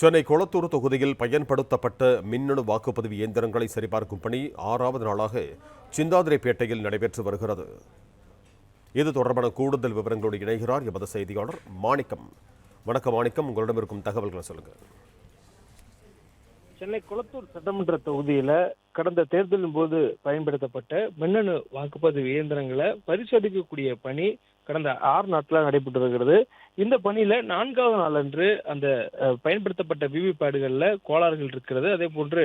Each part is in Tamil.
சென்னை கொளத்தூர் தொகுதியில் பயன்படுத்தப்பட்ட மின்னணு வாக்குப்பதிவு இயந்திரங்களை சரிபார்க்கும் பணி 6வது நாளாக சிந்தாதிரிப்பேட்டையில் நடைபெற்று வருகிறது. இது தொடர்பான கூடுதல் விவரங்களோடு இணைகிறார் எமது செய்தியாளர் மாணிக்கம். வணக்கம் மாணிக்கம், உங்களிடம் இருக்கும் தகவல்களை சொல்லுங்க. சென்னை கொளத்தூர் சட்டமன்ற தொகுதியில கடந்த தேர்தலின் போது பயன்படுத்தப்பட்ட மின்னணு வாக்குப்பதிவு இயந்திரங்களை பரிசோதிக்கக்கூடிய பணி கடந்த 6 நாட்களாக நடைபெற்று வருகிறது. இந்த பணியில 4வது நாளன்று அந்த பயன்படுத்தப்பட்ட விவிபேடுகள்ல கோளாறுகள் இருக்கிறது. அதே போன்று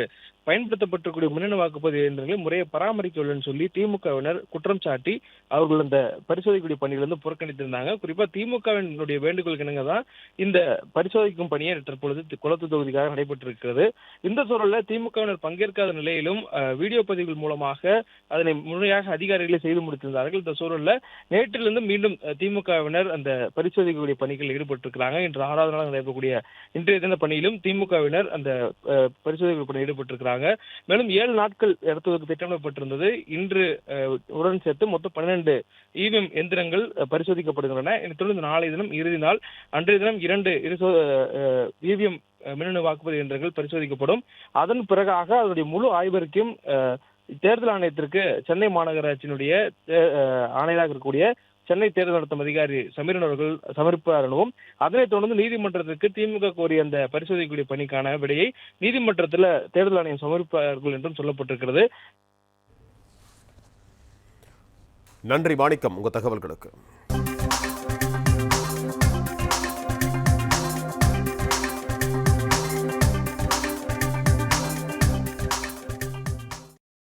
பயன்படுத்தப்பட்டக்கூடிய மின்னணு வாக்குப்பதிவு இயந்திரங்களை முறையை பராமரிக்கவில்லைன்னு சொல்லி திமுகவினர் குற்றம் சாட்டி அவர்கள் அந்த பரிசோதிக்கக்கூடிய பணியிலிருந்து புறக்கணித்திருந்தாங்க. குறிப்பா திமுகவினுடைய வேண்டுகோளுக்கு இணங்க தான் இந்த பரிசோதிக்கும் பணியை தற்பொழுது கொளத்தூர் தொகுதிக்காக நடைபெற்றிருக்கிறது. இந்த சூழல்ல திமுகவினர் பங்கேற்காத நிலையிலும் வீடியோ பதிவுகள் மூலமாக அதனை முழுமையாக அதிகாரிகளை செய்து முடித்திருந்தார்கள். இந்த சூழல்ல நேற்றிலிருந்து மீண்டும் திமுகவினர் அந்த பரிசோதிக்கக்கூடிய பணிகளில் ஈடுபட்டிருக்கிறாங்க. இன்று 6வது நாள் நடைபெறக்கூடிய இன்றைய தின பணியிலும் திமுகவினர் அந்த பரிசோதனை பணியில் ஈடுபட்டிருக்கிறாங்க. மேலும் 7 நாட்கள் நடத்துவதற்கு திட்டமிடப்பட்டிருந்தது. இன்று உடன் சேர்த்து மொத்தம் 12 இவிஎம் எந்திரங்கள் பரிசோதிக்கப்படுகின்றன. இதைத் நாளைய தினம் இறுதி நாள். அன்றைய தினம் 2 இவிஎம் மின்னணு வாக்குப்பதிவு இயந்திரங்கள் பரிசோதிக்கப்படும். அதன் பிறகாக அதனுடைய முழு ஆய்வறிக்கையும் தேர்தல் ஆணையத்திற்கு சென்னை மாநகராட்சியினுடைய ஆணையராக இருக்கக்கூடிய சென்னை தேர்தல் நடத்தும் அதிகாரி சமீரன் அவர்கள் சமர்ப்பார் எனவும், அதனைத் தொடர்ந்து நீதிமன்றத்திற்கு திமுக கோரிய அந்த பரிசோதிக்கக்கூடிய பணிக்கான விடையை நீதிமன்றத்தில் தேர்தல் ஆணையம் சமர்ப்பார்கள் என்றும் சொல்லப்பட்டிருக்கிறது. நன்றி மாணிக்கம், உங்க தகவல்களுக்கு.